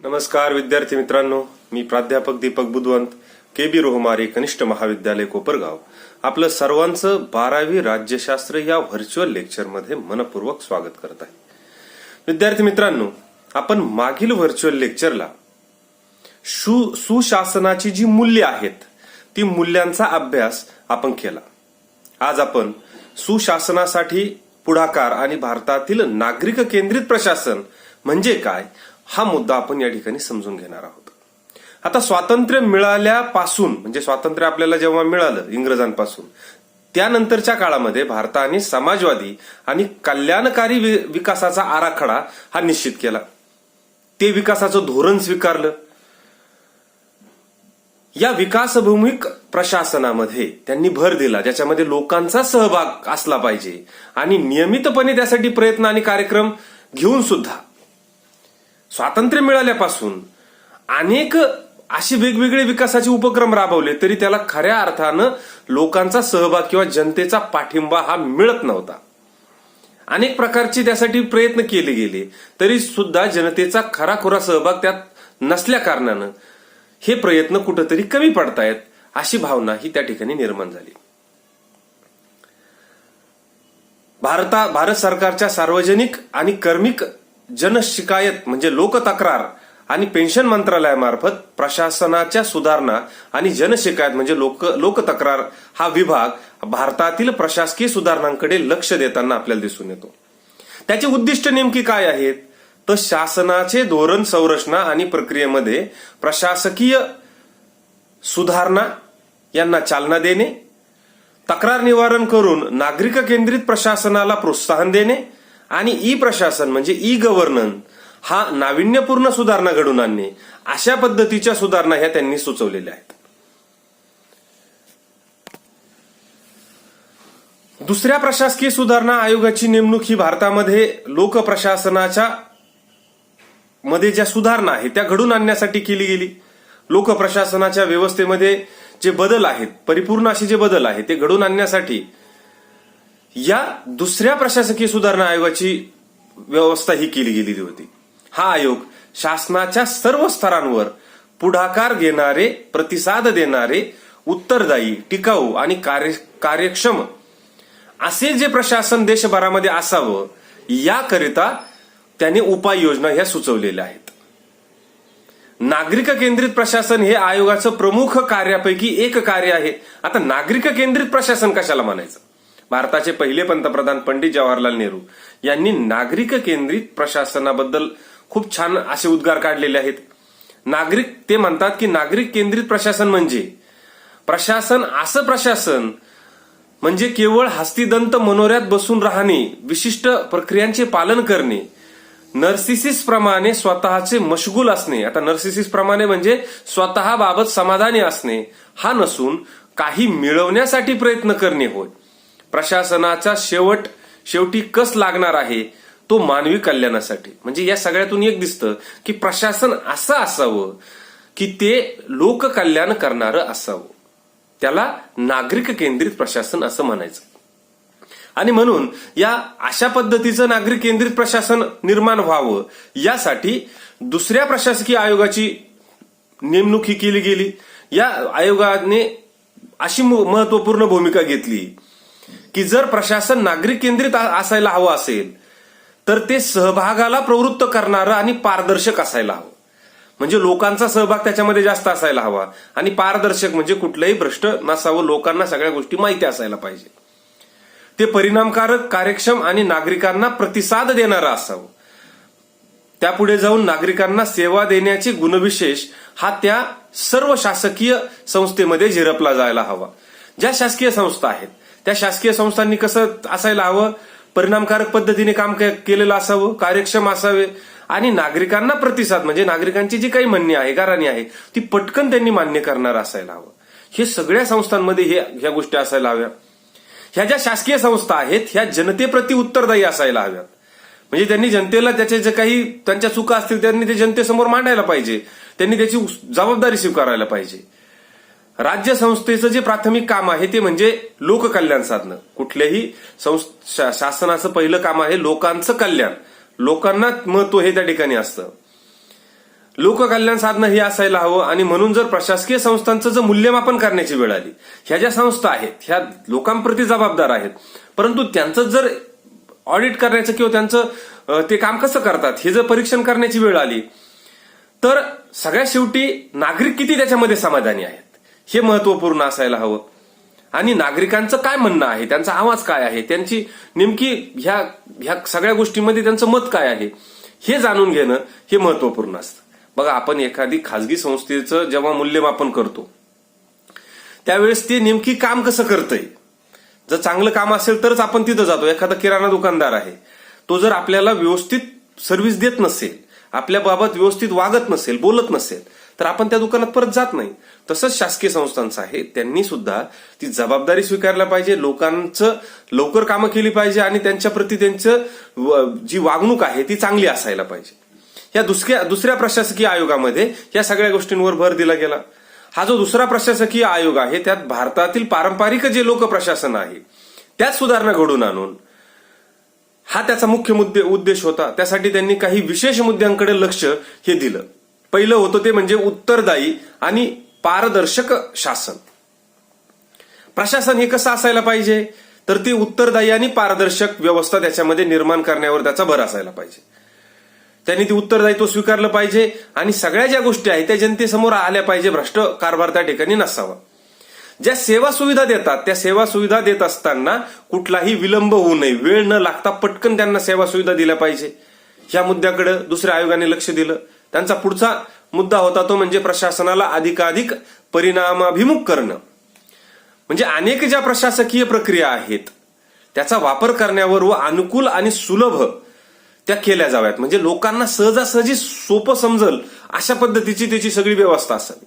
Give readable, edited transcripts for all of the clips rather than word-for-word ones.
नमस्कार विद्यार्थी मित्रांनो, मी प्राध्यापक दीपक बुधवंत, KB रोहमारी कनिष्ठ महाविद्यालय कोपरगाव आपलं सर्वांचं 12वी राज्यशास्त्र या व्हर्च्युअल लेक्चरमध्ये मनपूर्वक स्वागत करत आहे. विद्यार्थी मित्रांनो, आपण मागील व्हर्च्युअल लेक्चरला सुशासनाची जी मूल्य आहेत ती मूल्यांचा अभ्यास आपण केला. आज आपण सुशासनासाठी पुढाकार आणि भारतातील नागरिक केंद्रित प्रशासन म्हणजे काय हा मुद्दा आपण या ठिकाणी समजून घेणार आहोत. आता स्वातंत्र्य मिळाल्यापासून म्हणजे स्वातंत्र्य आपल्याला जेव्हा मिळालं इंग्रजांपासून त्यानंतरच्या काळामध्ये भारताने समाजवादी आणि कल्याणकारी विकासाचा आराखडा हा निश्चित केला. ते विकासाचं धोरण स्वीकारलं. या विकासभूमिक प्रशासनामध्ये त्यांनी भर दिला ज्याच्यामध्ये लोकांचा सहभाग असला पाहिजे आणि नियमितपणे त्यासाठी प्रयत्न आणि कार्यक्रम घेऊन सुद्धा स्वातंत्र्य मिळाल्यापासून अनेक असे वेगवेगळे विकासाचे उपक्रम राबवले तरी त्याला खऱ्या अर्थानं लोकांचा सहभाग किंवा जनतेचा पाठिंबा हा मिळत नव्हता. अनेक प्रकारचे त्यासाठी प्रयत्न केले गेले तरी सुद्धा जनतेचा खराखुरा सहभाग त्यात नसल्या कारणानं हे प्रयत्न कुठंतरी कमी पडतायत अशी भावना ही त्या ठिकाणी निर्माण झाली. भारत सरकारच्या सार्वजनिक आणि कर्मिक जनशिकायत म्हणजे लोक तक्रार आणि पेन्शन मंत्रालयामार्फत प्रशासनाच्या सुधारणा आणि जनशिकायत म्हणजे लोक तक्रार हा विभाग भारतातील प्रशासकीय सुधारणांकडे लक्ष देताना आपल्याला दिसून येतो. त्याचे उद्दिष्ट नेमकी काय आहेत तर शासनाचे धोरण संरचना आणि प्रक्रियेमध्ये प्रशासकीय सुधारणा यांना चालना देणे, तक्रार निवारण करून नागरिक केंद्रित प्रशासनाला प्रोत्साहन देणे आणि ई प्रशासन म्हणजे ई गव्हर्नन्स हा नाविन्यपूर्ण सुधारणा घडवून आणणे अशा पद्धतीच्या सुधारणा ह्या त्यांनी सुचवलेल्या आहेत. दुसऱ्या प्रशासकीय सुधारणा आयोगाची नेमणूक ही भारतामध्ये लोक प्रशासनाच्या मध्ये ज्या सुधारणा आहेत त्या घडून आणण्यासाठी केली गेली. लोक प्रशासनाच्या व्यवस्थेमध्ये जे बदल आहेत परिपूर्ण असे जे बदल आहेत ते घडून आणण्यासाठी या दुसऱ्या प्रशासकीय सुधारणा आयोगाची व्यवस्था ही केली गेलेली होती. हा आयोग शासनाच्या सर्व स्तरांवर पुढाकार घेणारे, प्रतिसाद देणारे, उत्तरदायी, टिकाऊ आणि कार्यक्षम असे जे प्रशासन देशभरामध्ये असावं याकरिता त्याने उपाययोजना ह्या सुचवलेल्या आहेत. नागरिक केंद्रित प्रशासन हे आयोगाचं प्रमुख कार्यापैकी एक कार्य आहे. आता नागरिक केंद्रित प्रशासन कशाला म्हणायचं? भारताचे पहिले पंतप्रधान पंडित जवाहरलाल नेहरू यांनी नागरिक केंद्रित प्रशासनाबद्दल खूप छान असे उद्गार काढलेले आहेत. ते म्हणतात की नागरिक केंद्रित प्रशासन म्हणजे प्रशासन असं प्रशासन म्हणजे केवळ हस्तिदंत मनोऱ्यात बसून राहणे, विशिष्ट प्रक्रियांचे पालन करणे, नर्सिसिस प्रमाणे स्वतःचे मशगूल असणे. आता नर्सिसिस प्रमाणे म्हणजे स्वतः बाबत समाधानी असणे हा नसून काही मिळवण्यासाठी प्रयत्न करणे होय. प्रशासनाचा शेवटी कस लागणार आहे तो मानवी कल्याणासाठी. म्हणजे या सगळ्यातून एक दिसतं की प्रशासन असं असावं की ते लोककल्याण करणारं असावं. त्याला नागरिक केंद्रित प्रशासन असं म्हणायचं. आणि म्हणून या अशा पद्धतीचं नागरिक केंद्रित प्रशासन निर्माण व्हावं यासाठी दुसऱ्या प्रशासकीय आयोगाची नेमणूक ही केली गेली. या आयोगाने अशी महत्वपूर्ण भूमिका घेतली की जर प्रशासन नागरिक केंद्रित असायला हवं असेल तर ते सहभागाला प्रवृत्त करणारं आणि पारदर्शक असायला हवं. म्हणजे लोकांचा सहभाग त्याच्यामध्ये जास्त असायला हवा आणि पारदर्शक म्हणजे कुठलंही भ्रष्ट नसावं. लोकांना सगळ्या गोष्टी माहिती असायला पाहिजे. ते परिणामकारक, कार्यक्षम आणि नागरिकांना प्रतिसाद देणारं असावं. त्यापुढे जाऊन नागरिकांना सेवा देण्याचे गुणविशेष हा त्या सर्व शासकीय संस्थेमध्ये झिरपला जायला हवा. ज्या शासकीय संस्था आहेत त्या शासकीय संस्थांनी कसं असायला हवं? परिणामकारक पद्धतीने काम केलेलं असावं, कार्यक्षम असावे आणि नागरिकांना प्रतिसाद म्हणजे नागरिकांची जी काही म्हणणी आहे, गाऱ्हाणी आहे ती पटकन त्यांनी मान्य करणार असायला हवं. हे सगळ्या संस्थांमध्ये ह्या गोष्टी असायला हव्या. ह्या ज्या शासकीय संस्था आहेत ह्या जनतेप्रती उत्तरदायी असायला हव्यात. म्हणजे त्यांनी जनतेला त्याचे जे काही त्यांच्या चुका असतील त्यांनी ते जनतेसमोर मांडायला पाहिजे. त्यांनी त्याची जबाबदारी स्वीकारायला पाहिजे. राज्य संस्थेचं जे प्राथमिक काम आहे ते म्हणजे लोककल्याण साधणं. कुठल्याही शासनाचं पहिलं काम आहे लोकांचं कल्याण. लोकांना महत्व हे त्या ठिकाणी असतं. लोककल्याण साधणं हे असायला हवं. आणि म्हणून जर प्रशासकीय संस्थांचं जर मूल्यमापन करण्याची वेळ आली, ह्या ज्या संस्था आहेत ह्या लोकांप्रती जबाबदार आहेत, परंतु त्यांचं जर ऑडिट करण्याचं किंवा त्यांचं ते काम कसं करतात हे जर परीक्षण करण्याची वेळ आली, तर सगळ्यात शेवटी नागरिक किती त्याच्यामध्ये समाधानी आहेत हे महत्वपूर्ण असायला हवं. आणि नागरिकांचं काय म्हणणं आहे, त्यांचा आवाज काय आहे, त्यांची नेमकी ह्या सगळ्या गोष्टींमध्ये त्यांचं मत काय आहे हे जाणून घेणं हे महत्वपूर्ण असतं. बघा, आपण एखादी खाजगी संस्थेचं जेव्हा मूल्यमापन करतो त्यावेळेस ते नेमकी काम कसं करतंय, जर चांगलं काम असेल तरच आपण तिथं जातो. एखादा किराणा दुकानदार आहे, तो जर आपल्याला व्यवस्थित सर्व्हिस देत नसेल, आपल्या बाबत व्यवस्थित वागत नसेल, बोलत नसेल, तर आपण त्या दुकानात परत जात नाही. तसंच शासकीय संस्थांचं आहे, त्यांनी सुद्धा ती जबाबदारी स्वीकारला पाहिजे, लोकांचं लवकर कामं केली पाहिजे आणि त्यांच्या प्रती त्यांचं जी वागणूक आहे ती चांगली असायला पाहिजे. या दुसऱ्या प्रशासकीय आयोगामध्ये या सगळ्या गोष्टींवर भर दिला गेला. हा जो दुसरा प्रशासकीय आयोग आहे त्यात भारतातील पारंपरिक जे लोकप्रशासन आहे त्यात सुधारणा घडवून आणून हा त्याचा मुख्य उद्देश होता. त्यासाठी त्यांनी काही विशेष मुद्द्यांकडे लक्ष हे दिलं. पहिलं होतं ते म्हणजे उत्तरदायी आणि पारदर्शक शासन. प्रशासन हे कसं असायला पाहिजे, तर ते उत्तरदायी आणि पारदर्शक व्यवस्था त्याच्यामध्ये निर्माण करण्यावर त्याचा भर असायला पाहिजे. त्यांनी ते उत्तरदायित्व स्वीकारलं पाहिजे आणि सगळ्या ज्या गोष्टी आहेत त्या जनतेसमोर आल्या पाहिजे. भ्रष्ट कारभार त्या ठिकाणी नसावा. ज्या सेवा सुविधा देतात त्या सेवा सुविधा देत असताना कुठलाही विलंब होऊ नये, वेळ न लागता पटकन त्यांना सेवा सुविधा दिल्या पाहिजे. ह्या मुद्द्याकडे दुसऱ्या आयोगाने लक्ष दिलं. त्यांचा पुढचा मुद्दा होता तो म्हणजे प्रशासनाला अधिकाधिक परिणामाभिमुख करणं. म्हणजे अनेक ज्या प्रशासकीय प्रक्रिया आहेत त्याचा वापर करण्यावर व अनुकूल आणि सुलभ त्या केल्या जाव्यात. म्हणजे लोकांना सहजासहजी सोपं समजल अशा पद्धतीची त्याची सगळी व्यवस्था असावी.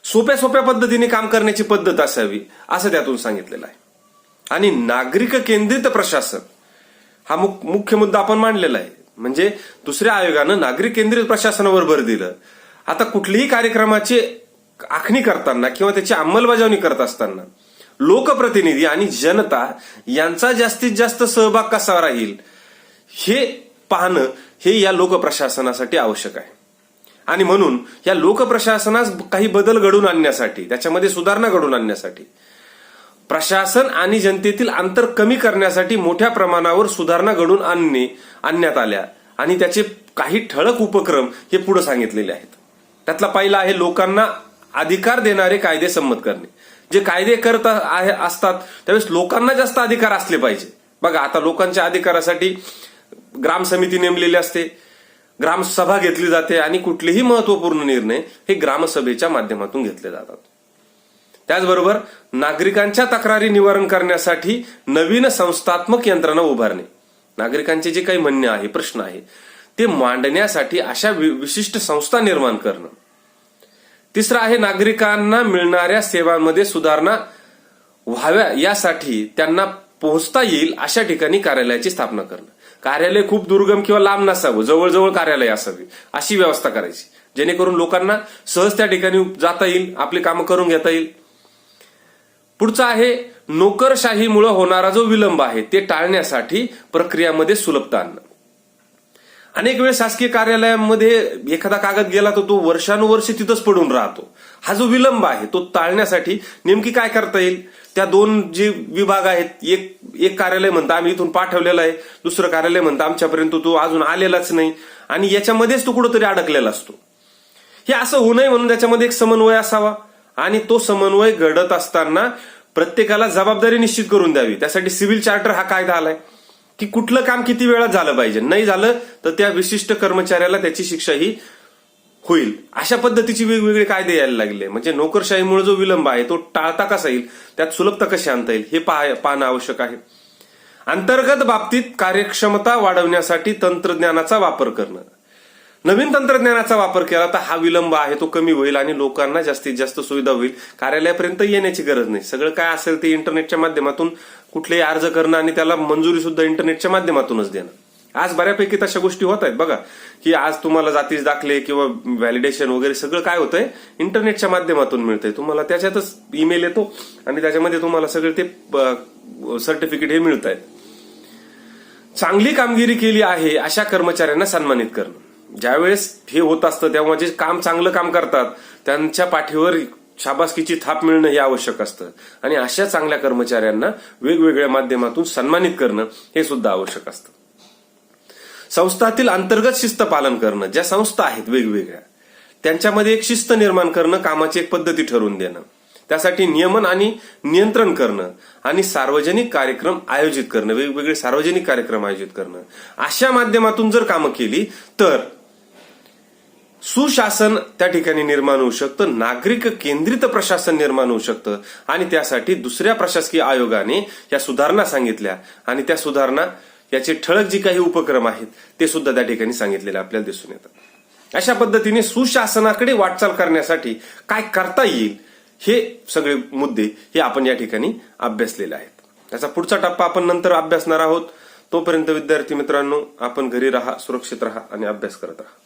सोप्या पद्धतीने काम करण्याची पद्धत असावी असं त्यातून सांगितलेलं आहे. आणि नागरिक केंद्रित प्रशासन हा मुख्य मुद्दा आपण मांडलेला आहे. म्हणजे दुसऱ्या आयोगानं नागरिक केंद्रित प्रशासनावर भर दिलं. आता कुठल्याही कार्यक्रमाची आखणी करताना किंवा त्याची अंमलबजावणी करत असताना लोकप्रतिनिधी आणि जनता यांचा जास्तीत जास्त सहभाग कसा राहील हे पाहणं हे या लोकप्रशासनासाठी आवश्यक आहे. आणि म्हणून या लोकप्रशासनास काही बदल घडवून आणण्यासाठी, त्याच्यामध्ये सुधारणा घडवून आणण्यासाठी, प्रशासन आणि जनतेतील अंतर कमी करण्यासाठी मोठ्या प्रमाणावर सुधारणा घडवून आणण्यात आल्या आणि त्याचे काही ठळक उपक्रम हे पुढे सांगितलेले आहेत. त्यातला पहिला आहे लोकांना अधिकार देणारे कायदे संमत करणे. जे कायदे करत असतात त्यावेळेस लोकांना जास्त अधिकार असले पाहिजे. बघा, आता लोकांच्या अधिकारासाठी ग्राम समिती नेमलेली असते, ग्रामसभा घेतली जाते आणि कुठलेही महत्वपूर्ण निर्णय हे ग्रामसभेच्या माध्यमातून घेतले जातात. त्याचबरोबर नागरिकांच्या तक्रारी निवारण करण्यासाठी नवीन संस्थात्मक यंत्रणा उभारणे. नागरिकांचे जे काही म्हणणे आहे, प्रश्न आहे ते मांडण्यासाठी अशा विशिष्ट संस्था निर्माण करणं. तिसरं आहे नागरिकांना मिळणाऱ्या सेवांमध्ये सुधारणा व्हाव्या यासाठी त्यांना पोहोचता येईल अशा ठिकाणी कार्यालयाची स्थापना करणं. कार्यालय खूप दुर्गम किंवा लांब नसावं, जवळजवळ कार्यालय असावी अशी व्यवस्था करायची, जेणेकरून लोकांना सहज त्या ठिकाणी जाता येईल, आपली कामं करून घेता येईल. पुढचा आहे नोकरशाहीमुळे होणारा जो विलंब आहे ते टाळण्यासाठी प्रक्रियामध्ये सुलभता आणणं. अनेक वेळेस शासकीय कार्यालयामध्ये एखादा कागद गेला तर तो वर्षानुवर्षे तिथंच पडून राहतो. हा जो विलंब आहे तो टाळण्यासाठी नेमकी काय करता येईल, त्या दोन जे विभाग आहेत, एक कार्यालय म्हणतं आम्ही इथून पाठवलेला आहे, दुसरं कार्यालय म्हणतं आमच्यापर्यंत तो अजून आलेलाच नाही आणि याच्यामध्येच तो कुठंतरी अडकलेला असतो. हे असं होऊ नये म्हणून त्याच्यामध्ये एक समन्वय असावा आणि तो समन्वय घडत असताना प्रत्येकाला जबाबदारी निश्चित करून द्यावी. त्यासाठी सिव्हिल चार्टर हा कायदा आलाय की कुठलं काम किती वेळात झालं पाहिजे, नाही झालं तर त्या विशिष्ट कर्मचाऱ्याला त्याची शिक्षाही होईल. अशा पद्धतीचे वेगवेगळे कायदे यायला लागले. म्हणजे नोकरशाहीमुळे जो विलंब आहे तो टाळता कसा येईल, त्यात सुलभता कशी आणता येईल हे पाहणं आवश्यक आहे. अंतर्गत बाबतीत कार्यक्षमता वाढवण्यासाठी तंत्रज्ञानाचा वापर करणं. नवीन तंत्रज्ञानाचा वापर केला तर हा विलंब आहे तो कमी होईल आणि लोकांना जास्तीत जास्त सुविधा होईल. कार्यालयापर्यंत येण्याची गरज नाही. सगळं काय असेल ते इंटरनेटच्या माध्यमातून कुठलेही अर्ज करणं आणि त्याला मंजुरी सुद्धा इंटरनेटच्या माध्यमातूनच देणं. आज बऱ्यापैकी तशा गोष्टी होत आहेत बघा, की आज तुम्हाला जातीचे दाखले किंवा व्हॅलिडेशन वगैरे सगळं काय होतंय इंटरनेटच्या माध्यमातून मिळतंय. तुम्हाला त्याच्यातच ईमेल येतो आणि त्याच्यामध्ये तुम्हाला सगळे ते सर्टिफिकेट हे मिळत आहेत. चांगली कामगिरी केली आहे अशा कर्मचाऱ्यांना सन्मानित करणं. ज्यावेळेस हे होत असतं तेव्हा जे चांगलं काम करतात त्यांच्या पाठीवर शाबासकीची थाप मिळणं हे आवश्यक असतं आणि अशा चांगल्या कर्मचाऱ्यांना वेगवेगळ्या माध्यमातून सन्मानित करणं हे सुद्धा आवश्यक असतं. संस्थातील अंतर्गत शिस्त पालन करणं, ज्या संस्था आहेत वेगवेगळ्या त्यांच्यामध्ये एक शिस्त निर्माण करणं, कामाची एक पद्धती ठरवून देणं, त्यासाठी नियमन आणि नियंत्रण करणं आणि सार्वजनिक कार्यक्रम आयोजित करणं, वेगवेगळे सार्वजनिक कार्यक्रम आयोजित करणं, अशा माध्यमातून जर कामं केली तर सुशासन त्या ठिकाणी निर्माण होऊ शकतं, नागरिक केंद्रित प्रशासन निर्माण होऊ शकतं आणि त्यासाठी दुसऱ्या प्रशासकीय आयोगाने या सुधारणा सांगितल्या आणि त्या सुधारणा याचे ठळक जे काही उपक्रम आहेत ते सुद्धा त्या ठिकाणी सांगितलेले आपल्याला दिसून येतात. अशा पद्धतीने सुशासनाकडे वाटचाल करण्यासाठी काय करता येईल हे सगळे मुद्दे हे आपण या ठिकाणी अभ्यासलेले आहेत. त्याचा पुढचा टप्पा आपण नंतर अभ्यासणार आहोत. तोपर्यंत विद्यार्थी मित्रांनो, आपण घरी राहा, सुरक्षित राहा आणि अभ्यास करत राहा.